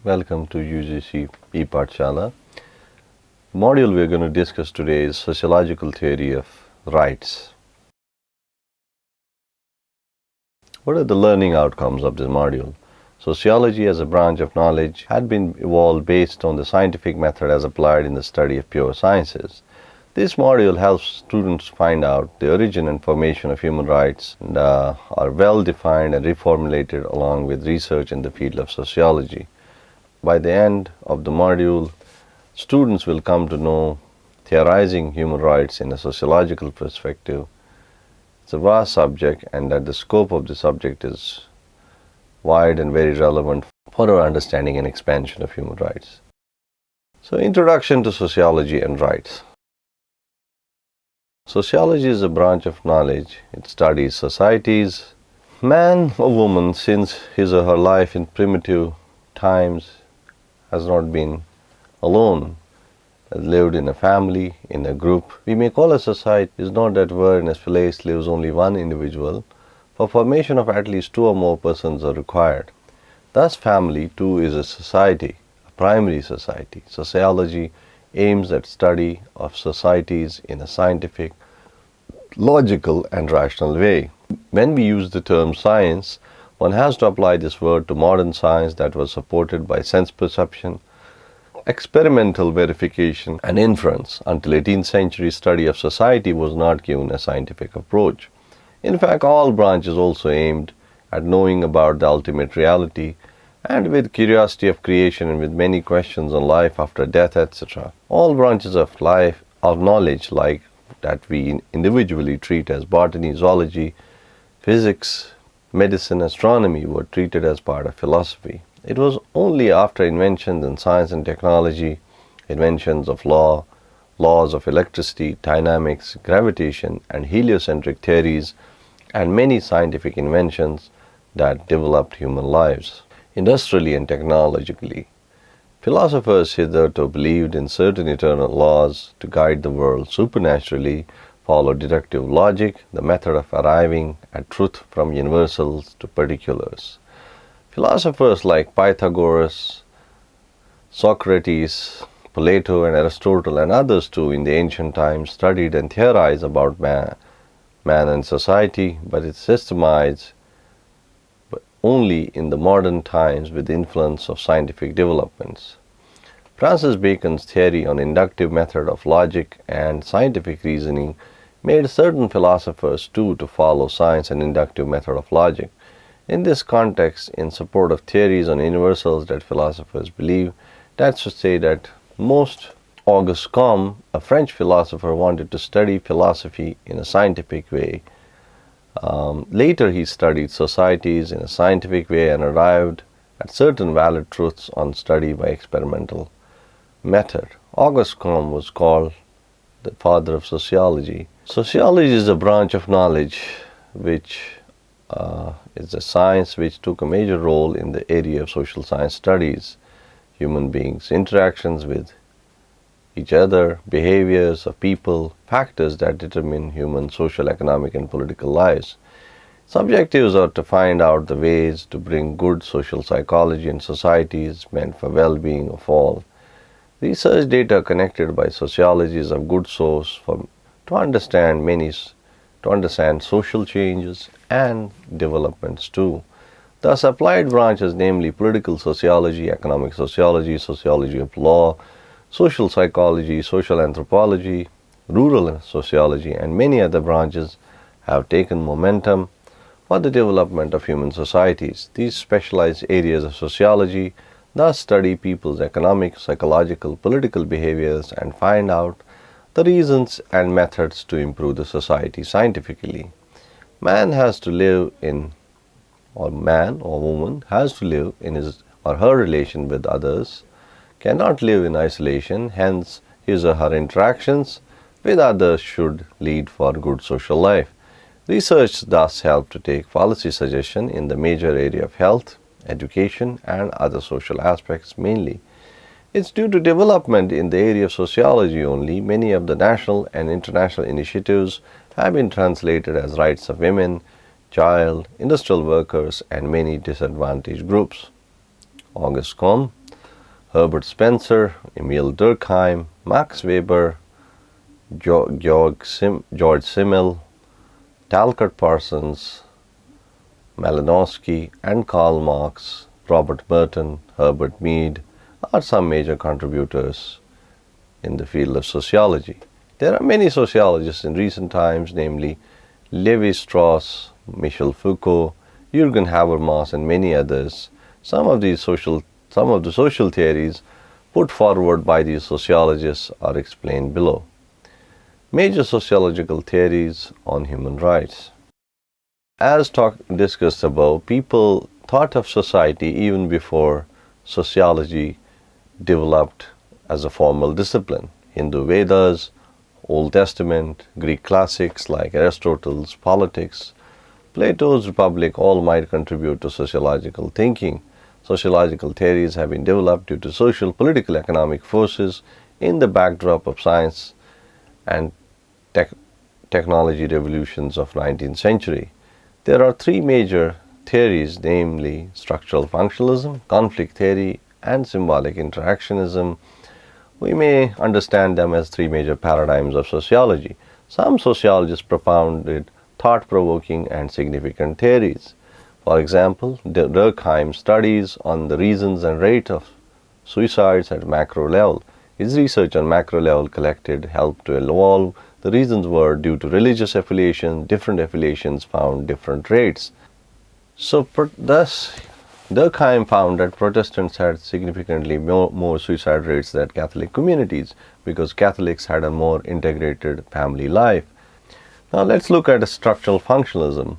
Welcome to UGC E-Pathshala. The module we are going to discuss today is Sociological Theory of Rights. What are the learning outcomes of this module? Sociology as a branch of knowledge had been evolved based on the scientific method as applied in the study of pure sciences. This module helps students find out the origin and formation of human rights and are well defined and reformulated along with research in the field of sociology. By the end of the module, students will come to know theorizing human rights in a sociological perspective. It's a vast subject, and that the scope of the subject is wide and very relevant for our understanding and expansion of human rights. So, introduction to sociology and rights. Sociology is a branch of knowledge. It studies societies. Man or woman, since his or her life in primitive times, has not been alone, has lived in a family, in a group. We may call a society is not that where in a place lives only one individual. For formation of at least two or more persons are required. Thus, family too is a society, a primary society. Sociology aims at study of societies in a scientific, logical and rational way. When we use the term science, one has to apply this word to modern science that was supported by sense perception, experimental verification and inference. Until 18th century, study of society was not given a scientific approach. In fact, all branches also aimed at knowing about the ultimate reality, and with curiosity of creation and with many questions on life after death, etc. All branches of life, of knowledge, like that we individually treat as botany, zoology, physics, medicine, astronomy, were treated as part of philosophy. It was only after inventions in science and technology, inventions of laws of electricity, dynamics, gravitation, and heliocentric theories, and many scientific inventions that developed human lives. Industrially and technologically, philosophers hitherto believed in certain eternal laws to guide the world. Supernaturally, followed deductive logic, the method of arriving at truth from universals to particulars. Philosophers like Pythagoras, Socrates, Plato, and Aristotle, and others too in the ancient times studied and theorized about man and society, but it's systemized only in the modern times with the influence of scientific developments. Francis Bacon's theory on inductive method of logic and scientific reasoning made certain philosophers too to follow science and inductive method of logic. In this context, in support of theories on universals that philosophers believe, that's to say that most Auguste Comte, a French philosopher, wanted to study philosophy in a scientific way. Later he studied societies in a scientific way and arrived at certain valid truths on study by experimental method. Auguste Comte was called the father of sociology. Sociology is a branch of knowledge which is a science which took a major role in the area of social science studies, human beings' interactions with each other, behaviors of people, factors that determine human social, economic, and political lives. Its objectives are to find out the ways to bring good social psychology in societies meant for well-being of all. Research data connected by sociology is a good source to understand social changes and developments too. Thus, applied branches, namely political sociology, economic sociology, sociology of law, social psychology, social anthropology, rural sociology, and many other branches have taken momentum for the development of human societies. These specialized areas of sociology thus study people's economic, psychological, political behaviors and find out the reasons and methods to improve the society scientifically. Man or woman has to live in his or her relation with others, cannot live in isolation, hence his or her interactions with others should lead for good social life. Research thus helps to take policy suggestion in the major area of health, education, and other social aspects mainly. It's due to development in the area of sociology only many of the national and international initiatives have been translated as rights of women, child, industrial workers, and many disadvantaged groups. Auguste Comte Herbert Spencer, Emil Durkheim, Max Weber, George Simmel, Talcott Parsons, Malinowski, and Karl Marx, Robert Burton, Herbert Mead are some major contributors in the field of sociology. There are many sociologists in recent times, namely Lévi-Strauss, Michel Foucault, Jürgen Habermas, and many others. Some of the social theories put forward by these sociologists are explained below. Major sociological theories on human rights. As discussed above, people thought of society even before sociology developed as a formal discipline. Hindu Vedas, Old Testament, Greek classics like Aristotle's Politics, Plato's Republic all might contribute to sociological thinking. Sociological theories have been developed due to social, political, economic forces in the backdrop of science and technology revolutions of 19th century. There are three major theories, namely structural functionalism, conflict theory, and symbolic interactionism. We may understand them as three major paradigms of sociology. Some sociologists propounded thought-provoking and significant theories. For example, Durkheim's studies on the reasons and rate of suicides at macro level. His research on macro level collected helped to evolve. The reasons were due to religious affiliation. Different affiliations found different rates. Thus, Durkheim found that Protestants had significantly more suicide rates than Catholic communities because Catholics had a more integrated family life. Now let's look at structural functionalism.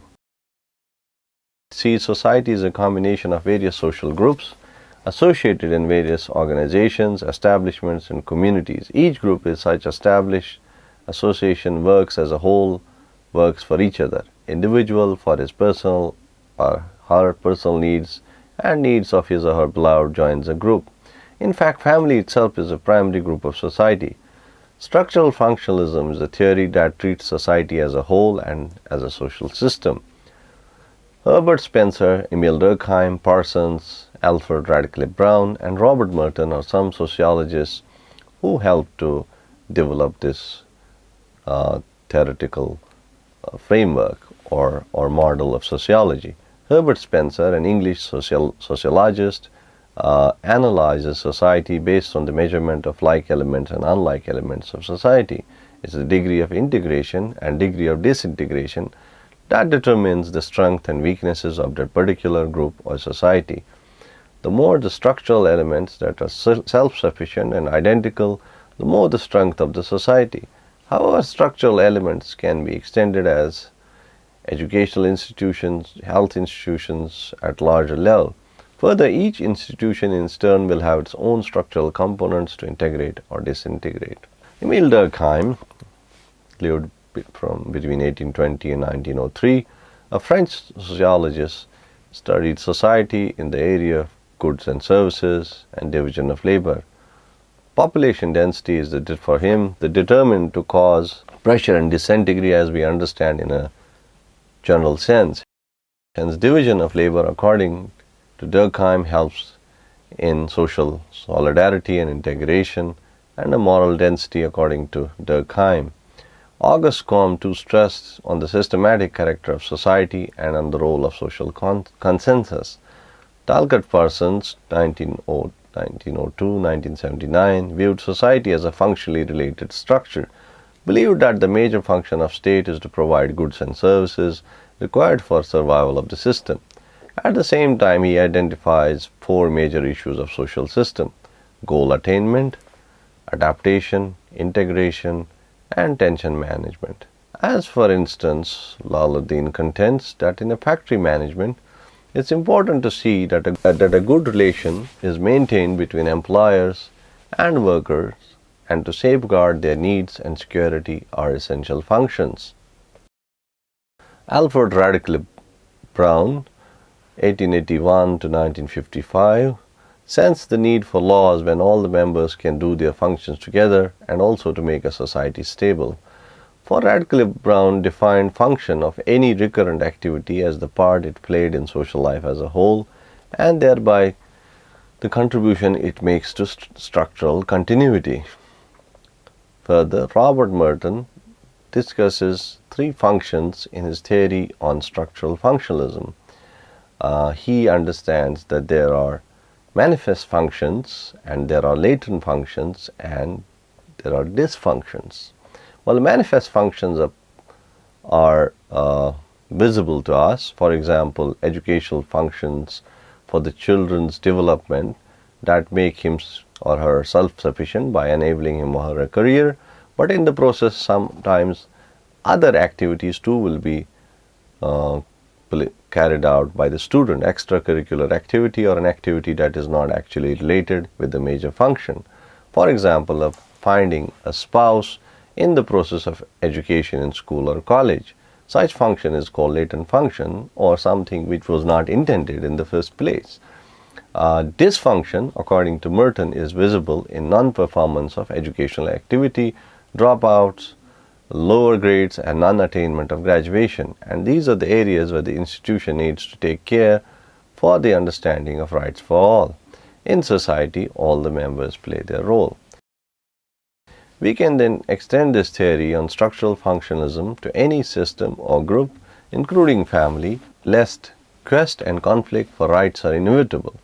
See, society is a combination of various social groups associated in various organizations, establishments, and communities. Each group is such established association works as a whole, works for each other. Individual for his personal or her personal needs and needs of his or her beloved joins a group. In fact, family itself is a primary group of society. Structural functionalism is a theory that treats society as a whole and as a social system. Herbert Spencer, Emil Durkheim, Parsons, Alfred Radcliffe Brown, and Robert Merton are some sociologists who helped to develop this theoretical framework or model of sociology. Herbert Spencer, an English sociologist, analyzes society based on the measurement of like elements and unlike elements of society. It's the degree of integration and degree of disintegration that determines the strengths and weaknesses of that particular group or society. The more the structural elements that are self-sufficient and identical, the more the strength of the society. However, structural elements can be extended as educational institutions, health institutions at larger level. Further, each institution in turn will have its own structural components to integrate or disintegrate. Emil Durkheim lived from between 1820 and 1903. A French sociologist studied society in the area of goods and services and division of labor. Population density is for him the determinant to cause pressure and disintegrate as we understand in a general sense. Hence, division of labor, according to Durkheim, helps in social solidarity and integration, and a moral density, according to Durkheim. Auguste Comte too stressed on the systematic character of society and on the role of social consensus. Talcott Parsons, 1902-1979, viewed society as a functionally related structure, believed that the major function of state is to provide goods and services required for survival of the system. At the same time, he identifies four major issues of social system: goal attainment, adaptation, integration, and tension management. As for instance, Laluddin contends that in a factory management, it's important to see that a good relation is maintained between employers and workers, and to safeguard their needs and security are essential functions. Alfred Radcliffe Brown, 1881 to 1955, sensed the need for laws when all the members can do their functions together and also to make a society stable. For Radcliffe Brown defined function of any recurrent activity as the part it played in social life as a whole, and thereby the contribution it makes to structural continuity. Further, Robert Merton discusses three functions in his theory on structural functionalism. He understands that there are manifest functions and there are latent functions and there are dysfunctions. Well, manifest functions are visible to us. For example, educational functions for the children's development that make him or her self-sufficient by enabling him or her a career, but in the process sometimes other activities too will be carried out by the student, extracurricular activity or an activity that is not actually related with the major function. For example, of finding a spouse in the process of education in school or college. Such function is called latent function or something which was not intended in the first place. Dysfunction, according to Merton, is visible in non-performance of educational activity, dropouts, lower grades and non-attainment of graduation, and these are the areas where the institution needs to take care for the understanding of rights for all. In society, all the members play their role. We can then extend this theory on structural functionalism to any system or group, including family, lest quest and conflict for rights are inevitable.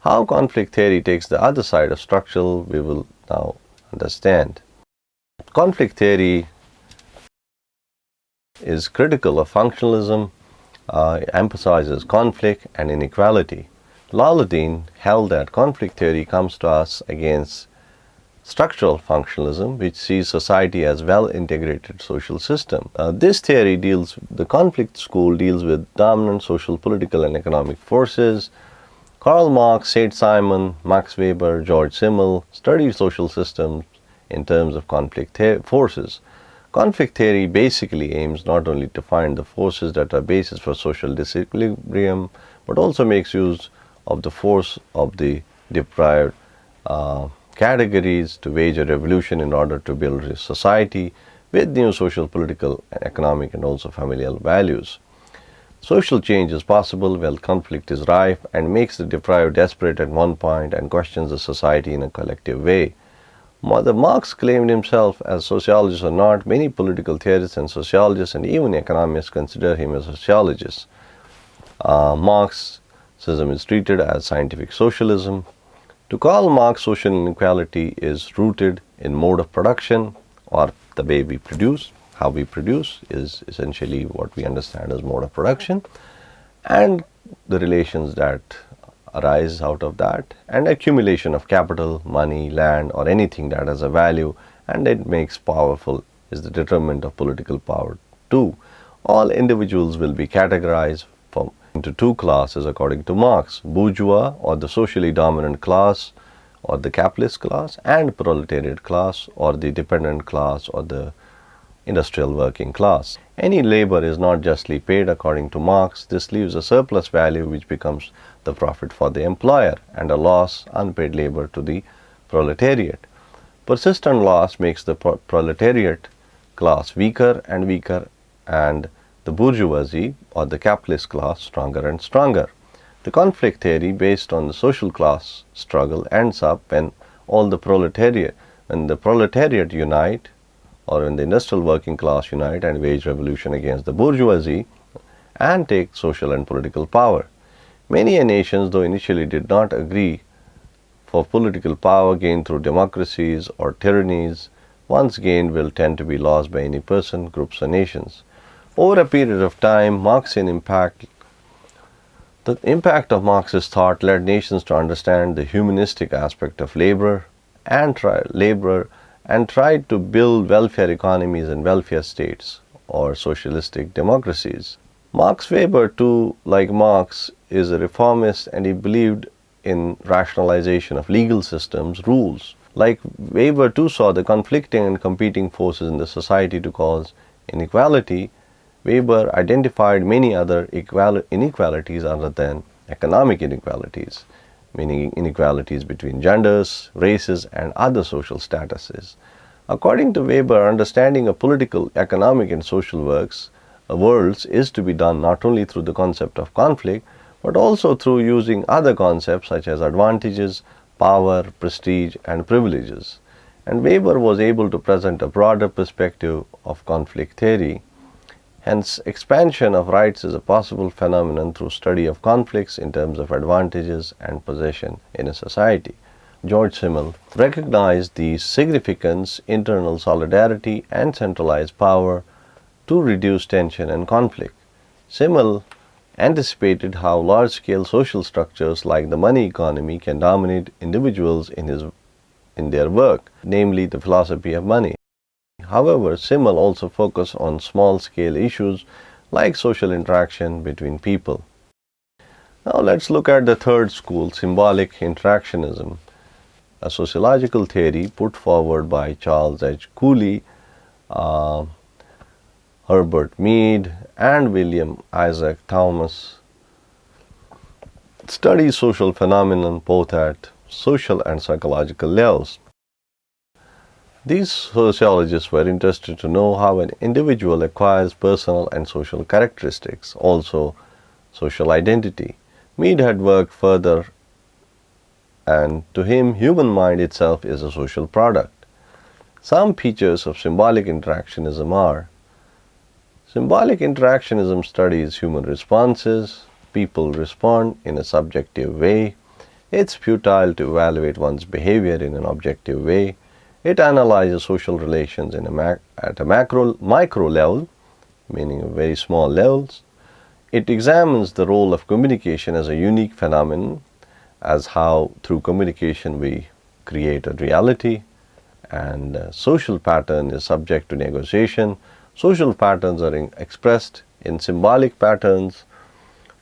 How conflict theory takes the other side of structural, we will now understand. Conflict theory is critical of functionalism, emphasizes conflict and inequality. Lauderdale held that conflict theory comes to us against structural functionalism, which sees society as well-integrated social system. This theory the conflict school deals with dominant social, political and economic forces. Karl Marx, Saint-Simon, Max Weber, George Simmel studied social systems in terms of conflict forces. Conflict theory basically aims not only to find the forces that are basis for social disequilibrium, but also makes use of the force of the deprived categories to wage a revolution in order to build a society with new social, political, economic and also familial values. Social change is possible while conflict is rife and makes the deprived desperate at one point and questions the society in a collective way. Whether Marx claimed himself as sociologist or not, many political theorists and sociologists and even economists consider him a sociologist. Marxism is treated as scientific socialism. To call Marx social inequality is rooted in mode of production, or the way we produce. How we produce is essentially what we understand as mode of production, and the relations that arise out of that, and accumulation of capital, money, land or anything that has a value and it makes powerful is the determinant of political power too. All individuals will be categorized into two classes according to Marx: bourgeois or the socially dominant class or the capitalist class, and proletariat class or the dependent class or the industrial working class. Any labor is not justly paid according to Marx. This leaves a surplus value which becomes the profit for the employer and a loss, unpaid labor, to the proletariat. Persistent loss makes the proletariat class weaker and weaker and the bourgeoisie or the capitalist class stronger and stronger. The conflict theory based on the social class struggle ends up when the proletariat unite, or when the industrial working class unite and wage revolution against the bourgeoisie and take social and political power. Many nations, though initially did not agree for political power gained through democracies or tyrannies, once gained will tend to be lost by any person, groups or nations. Over a period of time, the impact of Marxist thought led nations to understand the humanistic aspect of labor and tried to build welfare economies and welfare states or socialistic democracies. Max Weber too, like Marx, is a reformist and he believed in rationalization of legal systems, rules. Like Weber too saw the conflicting and competing forces in the society to cause inequality. Weber identified many other inequalities other than economic inequalities, meaning inequalities between genders, races, and other social statuses. According to Weber, understanding of political, economic, and social worlds is to be done not only through the concept of conflict, but also through using other concepts such as advantages, power, prestige, and privileges. And Weber was able to present a broader perspective of conflict theory. Hence, expansion of rights is a possible phenomenon through study of conflicts in terms of advantages and possession in a society. George Simmel recognized the significance, internal solidarity, and centralized power to reduce tension and conflict. Simmel anticipated how large-scale social structures like the money economy can dominate individuals in their work, namely the philosophy of money. However, Simmel also focused on small-scale issues like social interaction between people. Now let's look at the third school, symbolic interactionism, a sociological theory put forward by Charles H. Cooley, Herbert Mead, and William Isaac Thomas. It studies social phenomena both at social and psychological levels. These sociologists were interested to know how an individual acquires personal and social characteristics, also social identity. Mead had worked further, and to him, human mind itself is a social product. Some features of symbolic interactionism are: symbolic interactionism studies human responses. People respond in a subjective way. It's futile to evaluate one's behavior in an objective way. It analyzes social relations at a micro level, meaning very small levels. It examines the role of communication as a unique phenomenon, as how through communication we create a reality, and social pattern is subject to negotiation. Social patterns are expressed in symbolic patterns.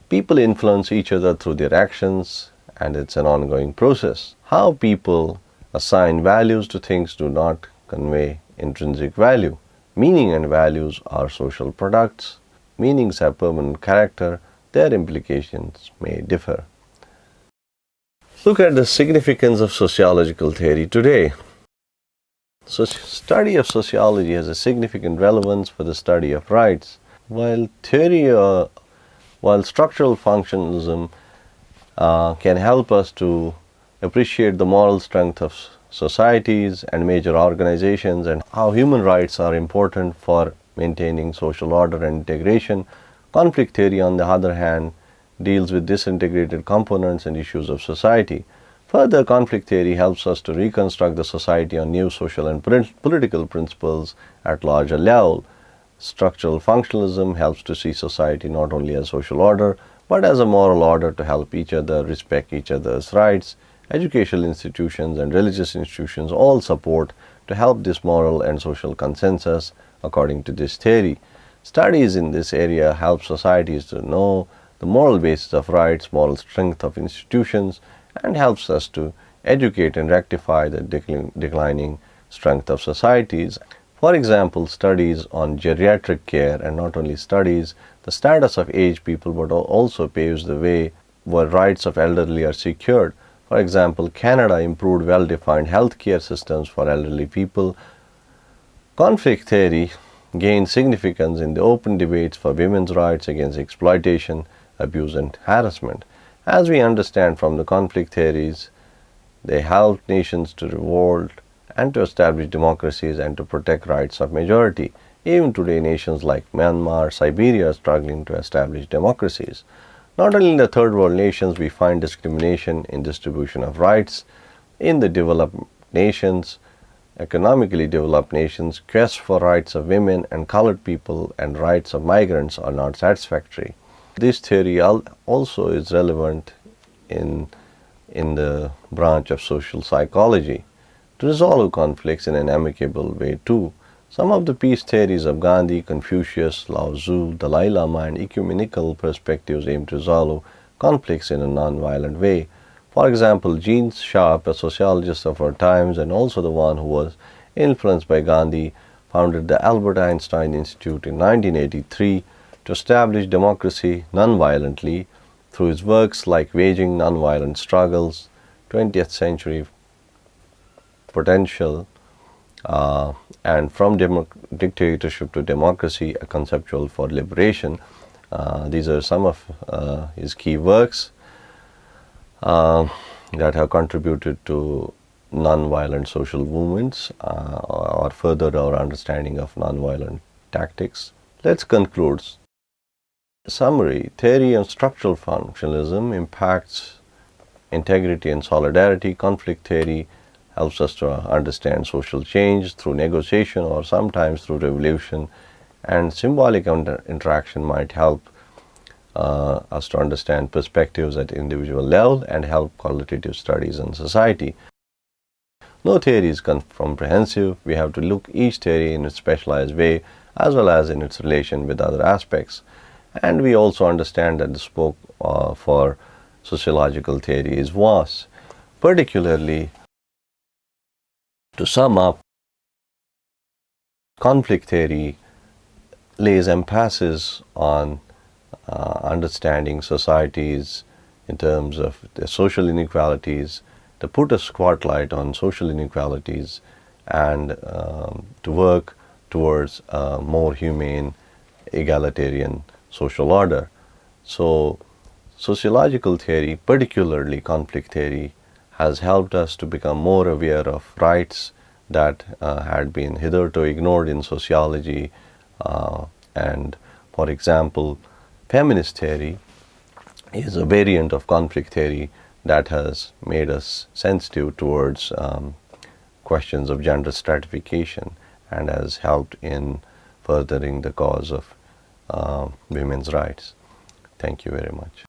People influence each other through their actions, and it's an ongoing process. How people assign values to things do not convey intrinsic value. Meaning and values are social products. Meanings have permanent character. Their implications may differ. Look at the significance of sociological theory today. Study of sociology has a significant relevance for the study of rights. While structural functionalism can help us to appreciate the moral strength of societies and major organizations and how human rights are important for maintaining social order and integration, conflict theory, on the other hand, deals with disintegrated components and issues of society. Further, conflict theory helps us to reconstruct the society on new social and political principles at larger level. Structural functionalism helps to see society not only as social order, but as a moral order to help each other respect each other's rights. Educational institutions and religious institutions all support to help this moral and social consensus according to this theory. Studies in this area help societies to know the moral basis of rights, moral strength of institutions, and helps us to educate and rectify the declining strength of societies. For example, studies on geriatric care, and not only studies the status of aged people, but also paves the way where rights of elderly are secured. For example, Canada improved well-defined health care systems for elderly people. Conflict theory gained significance in the open debates for women's rights against exploitation, abuse, and harassment. As we understand from the conflict theories, they helped nations to revolt and to establish democracies and to protect rights of majority. Even today, nations like Myanmar, Siberia are struggling to establish democracies. Not only in the third world nations, we find discrimination in distribution of rights. In the developed nations, economically developed nations, quests for rights of women and colored people and rights of migrants are not satisfactory. This theory also is relevant in the branch of social psychology to resolve conflicts in an amicable way too. Some of the peace theories of Gandhi, Confucius, Lao Tzu, Dalai Lama, and ecumenical perspectives aim to resolve conflicts in a non-violent way. For example, Gene Sharp, a sociologist of our times and also the one who was influenced by Gandhi, founded the Albert Einstein Institute in 1983 to establish democracy non-violently through his works like Waging Nonviolent Struggles, 20th Century Potential, and From Dictatorship to Democracy, a conceptual for liberation. These are some of his key works that have contributed to non-violent social movements or furthered our understanding of non-violent tactics. Let's conclude. Summary: theory and structural functionalism impacts integrity and solidarity. Conflict theory helps us to understand social change through negotiation or sometimes through revolution, and symbolic interaction might help us to understand perspectives at individual level and help qualitative studies in society. No theory is comprehensive. We have to look each theory in its specialized way as well as in its relation with other aspects. And we also understand that the scope for sociological theory is vast. Particularly, to sum up, conflict theory lays emphasis on understanding societies in terms of their social inequalities, to put a spotlight on social inequalities, and to work towards a more humane, egalitarian social order. So, sociological theory, particularly conflict theory, has helped us to become more aware of rights that had been hitherto ignored in sociology. And for example, feminist theory is a variant of conflict theory that has made us sensitive towards questions of gender stratification and has helped in furthering the cause of women's rights. Thank you very much.